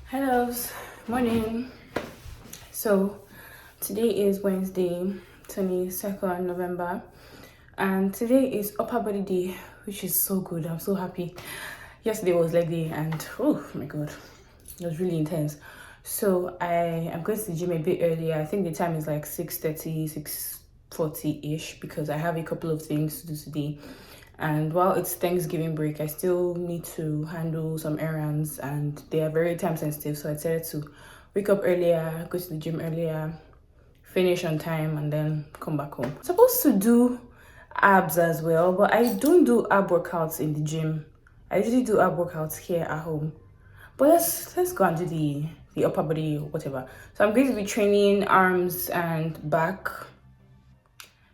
Hello, morning. So today is Wednesday, 22nd November, and today is Upper Body Day, which is so good. I'm so happy. Yesterday was leg day, and oh my god, it was really intense. So I am going to the gym a bit earlier. I think the time is like 6:30, 6:40 ish because I have a couple of things to do today. And while it's Thanksgiving break, I still need to handle some errands and they are very time sensitive. So I decided to wake up earlier, go to the gym earlier, finish on time, and then come back home. I'm supposed to do abs as well, but I don't do ab workouts in the gym. I usually do ab workouts here at home. But let's go and do the upper body, whatever. So I'm going to be training arms and back.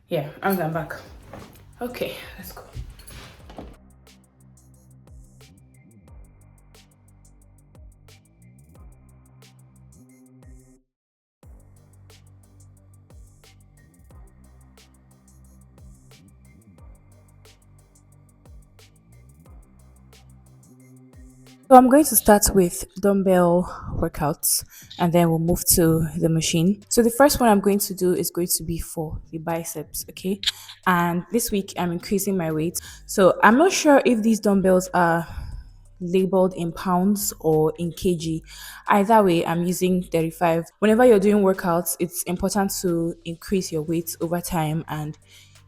Yeah, arms and back. Okay, let's go. So I'm going to start with dumbbell workouts and then we'll move to the machine. So the first one I'm going to do is going to be for the biceps, okay? And this week I'm increasing my weight. So I'm not sure if these dumbbells are labeled in pounds or in kg. Either way, I'm using 35. Whenever you're doing workouts, it's important to increase your weight over time and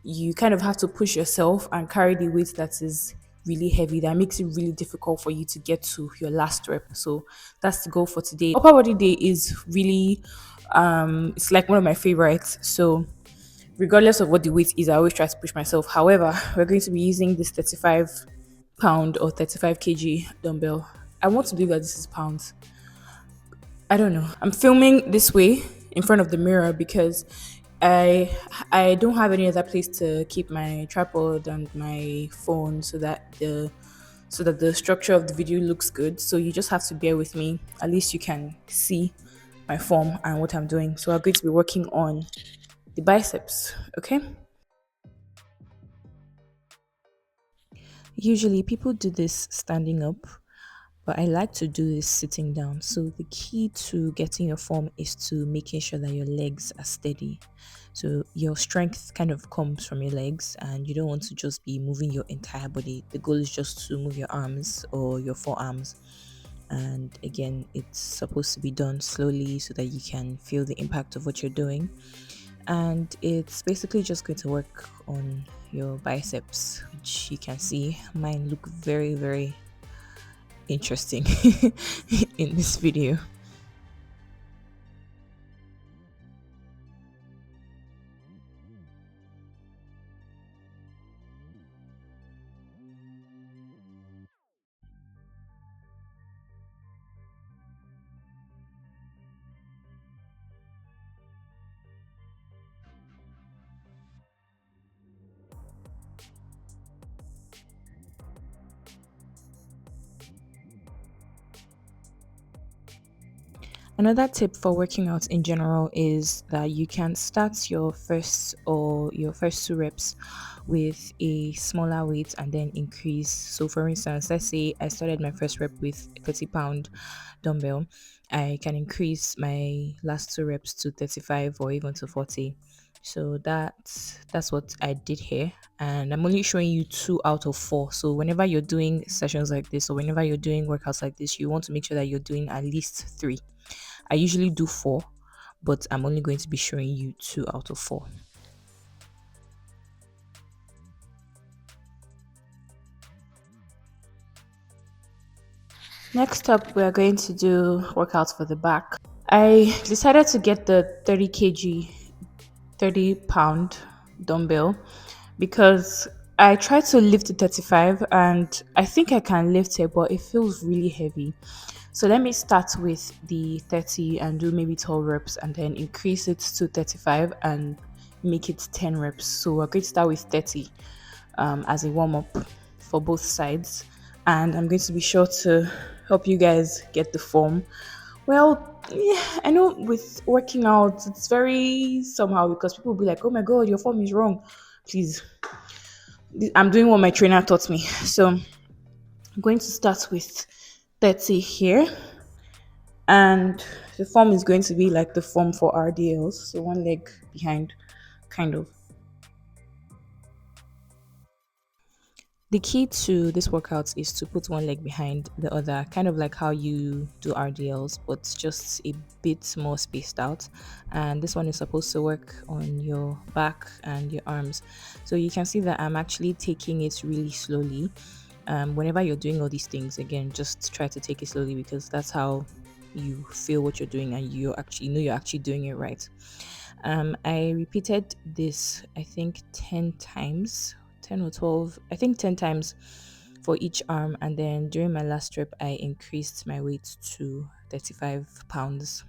you kind of have to push yourself and carry the weight that is really heavy. That makes it really difficult for you to get to your last rep. So that's the goal for today. Upper body day is really it's like one of my favorites. So regardless of what the weight is, I always try to push myself. However, we're going to be using this 35 pound or 35 kg dumbbell. I want to believe that this is pounds. I don't know. I'm filming this way in front of the mirror because I don't have any other place to keep my tripod and my phone so that the structure of the video looks good. So you just have to bear with me. At least you can see my form and what I'm doing. So I'm going to be working on the biceps, okay? Usually people do this standing up, but I like to do this sitting down. So the key to getting your form is to making sure that your legs are steady. So your strength kind of comes from your legs and you don't want to just be moving your entire body. The goal is just to move your arms or your forearms. And again, it's supposed to be done slowly so that you can feel the impact of what you're doing. And it's basically just going to work on your biceps, which you can see mine look very, very interesting in this video. Another tip for working out in general is that you can start your first two reps with a smaller weight and then increase. So for instance, let's say I started my first rep with 30 pound dumbbell. I can increase my last two reps to 35 or even to 40. So that's what I did here. And I'm only showing you 2 out of 4. So whenever you're doing sessions like this or whenever you're doing workouts like this, you want to make sure that you're doing at least 3. I usually do 4, but I'm only going to be showing you 2 out of 4. Next up, we are going to do workouts for the back. I decided to get the 30 kg, 30 pound dumbbell because I tried to lift to 35 and I think I can lift it, but it feels really heavy. So let me start with the 30 and do maybe 12 reps and then increase it to 35 and make it 10 reps. So we're going to start with 30 as a warm up for both sides. And I'm going to be sure to help you guys get the form. Well, yeah, I know with working out, it's very somehow because people will be like, oh my God, your form is wrong. Please, I'm doing what my trainer taught me. So I'm going to start with 30 here. And the form is going to be like the form for RDLs, so one leg behind, kind of. The key to this workout is to put one leg behind the other, kind of like how you do RDLs, but just a bit more spaced out. And this one is supposed to work on your back and your arms. So you can see that I'm actually taking it really slowly. Whenever you're doing all these things, again, just try to take it slowly because that's how you feel what you're doing and you actually know you're actually doing it right. I repeated this, I think, 10 times, 10 or 12, I think 10 times for each arm. And then during my last rep, I increased my weight to 35 pounds.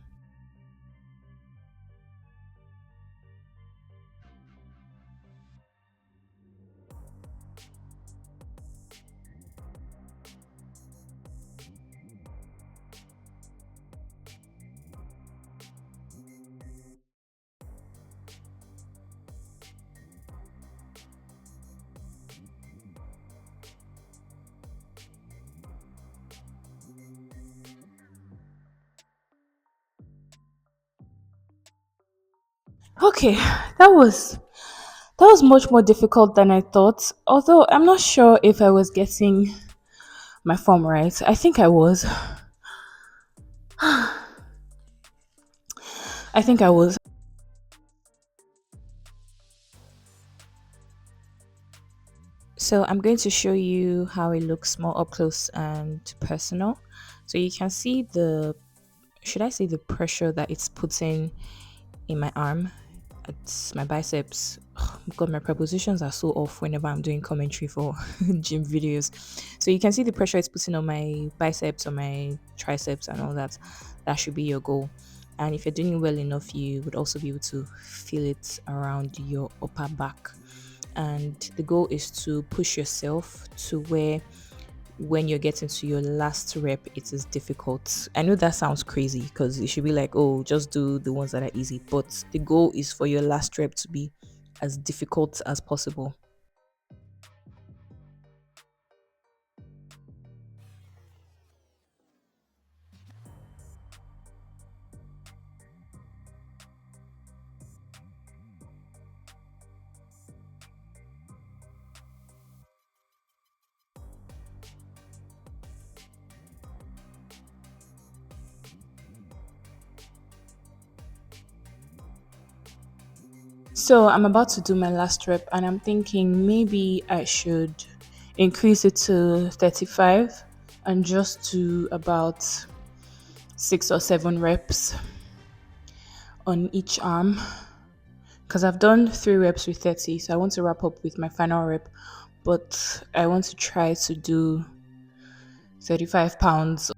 Okay, that was that was much more difficult than I thought. Although I'm not sure if I was getting my form right. I think I was. I think I was. So I'm going to show you how it looks more up close and personal. So you can see the, should I say the pressure that it's putting in my arm. It's my biceps. Oh, God, my prepositions are so off whenever I'm doing commentary for gym videos. So you can see the pressure it's putting on my biceps, on my triceps, and all that. That should be your goal. And if you're doing well enough, you would also be able to feel it around your upper back. And the goal is to push yourself to where when you're getting to your last rep, it is difficult. I know that sounds crazy because it should be like, oh, just do the ones that are easy. But the goal is for your last rep to be as difficult as possible. So I'm about to do my last rep and I'm thinking maybe I should increase it to 35 and just do about 6 or 7 reps on each arm because I've done 3 reps with 30, so I want to wrap up with my final rep, but I want to try to do 35 pounds.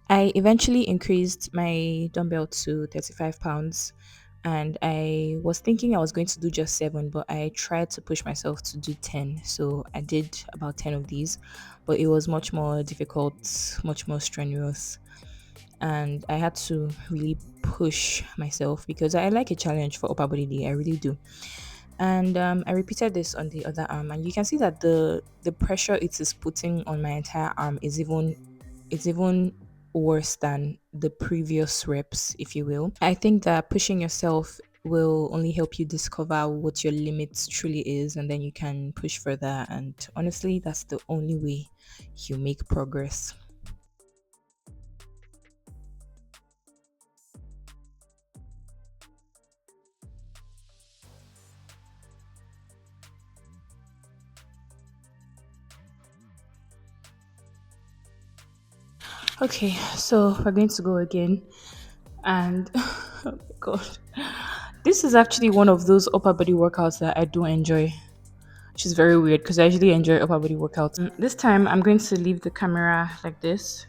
I eventually increased my dumbbell to 35 pounds and I was thinking I was going to do just 7, but I tried to push myself to do 10. So I did about 10 of these, but it was much more difficult, much more strenuous. And I had to really push myself because I like a challenge for upper body day. I really do. And I repeated this on the other arm, and you can see that the pressure it is putting on my entire arm is even worse than the previous reps, if you will. I think that pushing yourself will only help you discover what your limits truly is, and then you can push further. And honestly, that's the only way you make progress. Okay, so we're going to go again. And oh my god, this is actually one of those upper body workouts that I do enjoy, which is very weird because I usually enjoy upper body workouts. This time I'm going to leave the camera like this,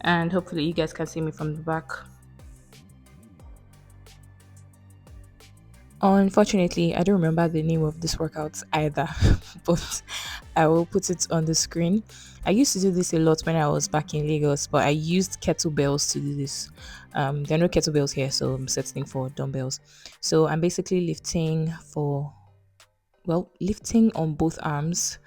and hopefully you guys can see me from the back. Unfortunately, I don't remember the name of this workout either, but I will put it on the screen. I used to do this a lot when I was back in Lagos, but I used kettlebells to do this. There are no kettlebells here, so I'm settling for dumbbells. So I'm basically lifting on both arms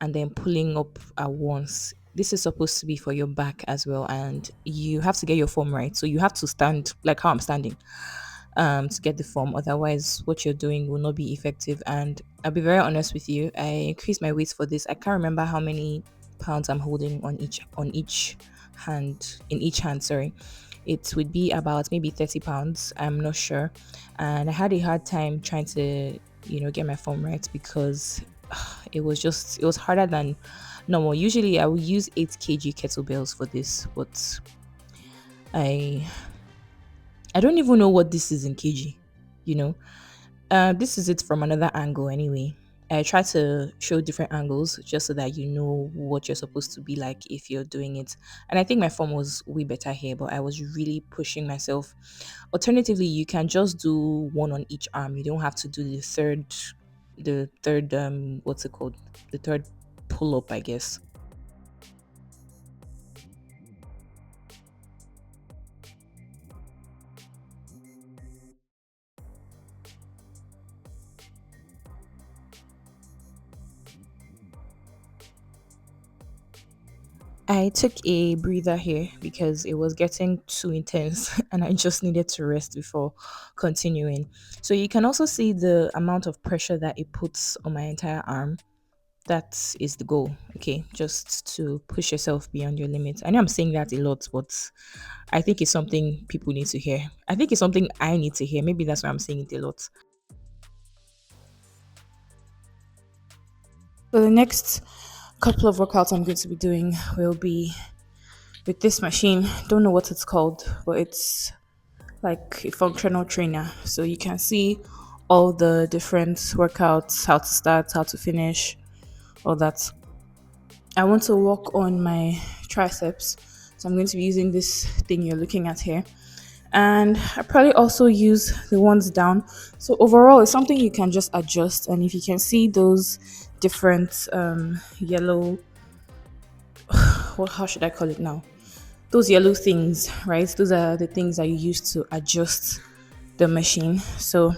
and then pulling up at once. this is supposed to be for your back as well, and you have to get your form right. So you have to stand like how I'm standing to get the form. Otherwise, what you're doing will not be effective. And I'll be very honest with you. I increased my weight for this. I can't remember how many pounds I'm holding on each hand in each hand. Sorry, it would be about maybe 30 pounds. I'm not sure, and I had a hard time trying to get my form right because it was harder than normal. Usually, I would use 8 kg kettlebells for this, but I I don't even know what this is in kg. You know, this is it from another angle anyway. I try to show different angles just so that you know what you're supposed to be like if you're doing it. And I think my form was way better here, but I was really pushing myself. Alternatively, you can just do one on each arm. You don't have to do the third what's it called? The third pull up, I guess. I took a breather here because it was getting too intense and I just needed to rest before continuing. So you can also see the amount of pressure that it puts on my entire arm. That is the goal, okay? Just to push yourself beyond your limits. I know I'm saying that a lot, but I think it's something people need to hear. I think it's something I need to hear. Maybe that's why I'm saying it a lot. So the next couple of workouts I'm going to be doing will be with this machine. Don't know what it's called, but it's like a functional trainer. So you can see all the different workouts, how to start, how to finish, all that. I want to work on my triceps. So I'm going to be using this thing you're looking at here. And I probably also use the ones down. So overall, it's something you can just adjust. And if you can see those different yellow, what how should I call it now? Those yellow things, right? Those are the things that you use to adjust the machine. So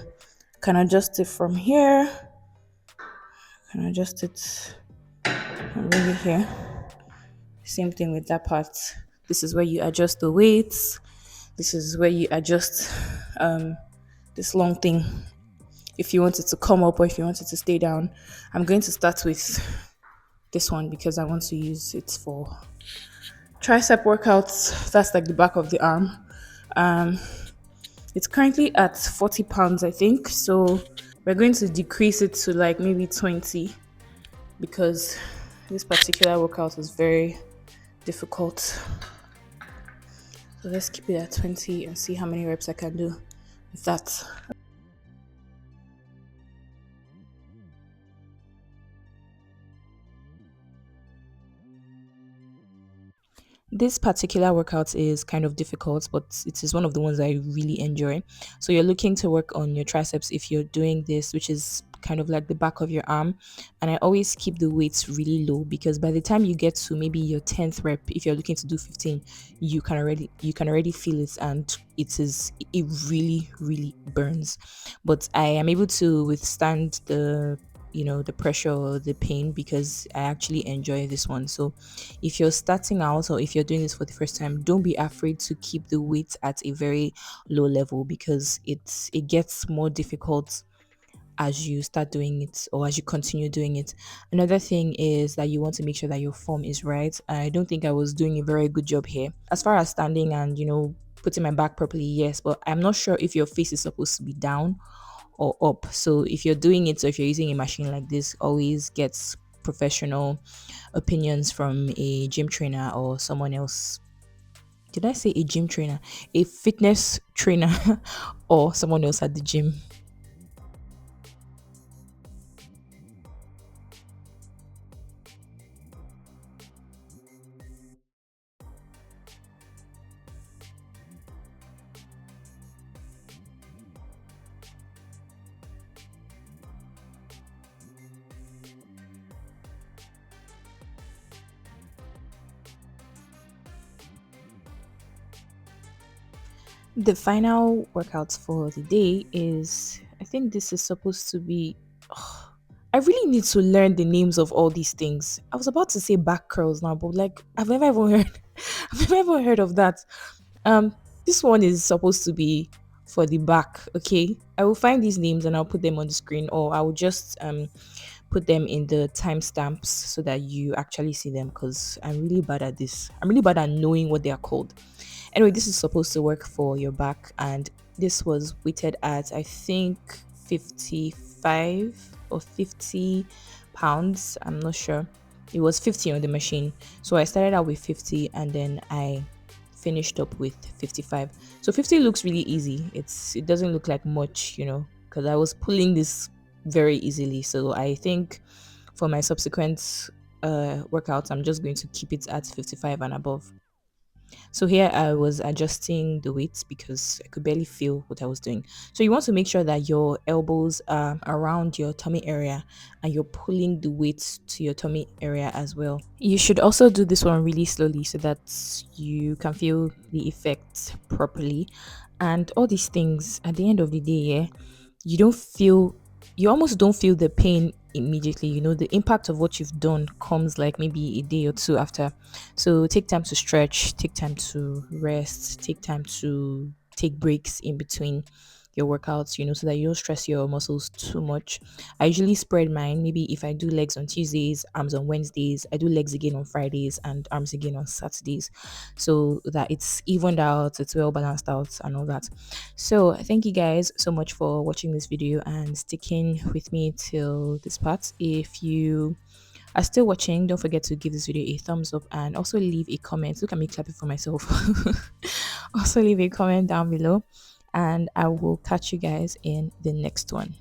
can adjust it from here, can adjust it from really here. Same thing with that part. This is where you adjust the weights. This is where you adjust um, this long thing. If you want it to come up or if you want it to stay down. I'm going to start with this one because I want to use it for tricep workouts. That's like the back of the arm. Um, it's currently at 40 pounds, I think. So we're going to decrease it to like maybe 20 because this particular workout was very difficult. So let's keep it at 20 and see how many reps I can do with that. This particular workout is kind of difficult, but it is one of the ones I really enjoy. So you're looking to work on your triceps if you're doing this, which is kind of like the back of your arm. And I always keep the weights really low because by the time you get to maybe your 10th rep, if you're looking to do 15, you can already feel it and it really burns. But I am able to withstand the pressure or the pain because I actually enjoy this one. So if you're starting out or if you're doing this for the first time, don't be afraid to keep the weight at a very low level because it gets more difficult as you start doing it or as you continue doing it. Another thing is that you want to make sure that your form is right. I don't think I was doing a very good job here. As far as standing and putting my back properly, yes, but I'm not sure if your face is supposed to be down or up. So if you're doing it, so if you're using a machine like this, always get professional opinions from a gym trainer or someone else. Did I say a gym trainer? A fitness trainer or someone else at the gym. The final workout for the day is, I think this is supposed to be, I really need to learn the names of all these things. I was about to say back curls now, but like I've never even heard I've never even heard of that. Um this one is supposed to be for the back, okay? I will find these names and I'll put them on the screen, or I will just put them in the timestamps so that you actually see them, because I'm really bad at this. I'm really bad at knowing what they are called. Anyway, this is supposed to work for your back, and this was weighted at, I think, 55 or 50 pounds. I'm not sure. It was 50 on the machine. So I started out with 50 and then I finished up with 55. So 50 looks really easy. It doesn't look like much, because I was pulling this very easily. So I think for my subsequent workouts, I'm just going to keep it at 55 and above. So here I was adjusting the weights because I could barely feel what I was doing. So you want to make sure that your elbows are around your tummy area and you're pulling the weights to your tummy area as well. You should also do this one really slowly so that you can feel the effects properly. And all these things at the end of the day, yeah, you don't feel you almost don't feel the pain immediately. The impact of what you've done comes like maybe a day or two after. So take time to stretch, take time to rest, take time to take breaks in between your workouts, so that you don't stress your muscles too much. I usually spread mine. Maybe if I do legs on Tuesdays, arms on Wednesdays, I do legs again on Fridays and arms again on Saturdays, so that it's evened out, it's well balanced out and all that. So thank you guys so much for watching this video and sticking with me till this part. If you are still watching, don't forget to give this video a thumbs up and also leave a comment. Look at me clapping for myself. Also leave a comment down below, and I will catch you guys in the next one.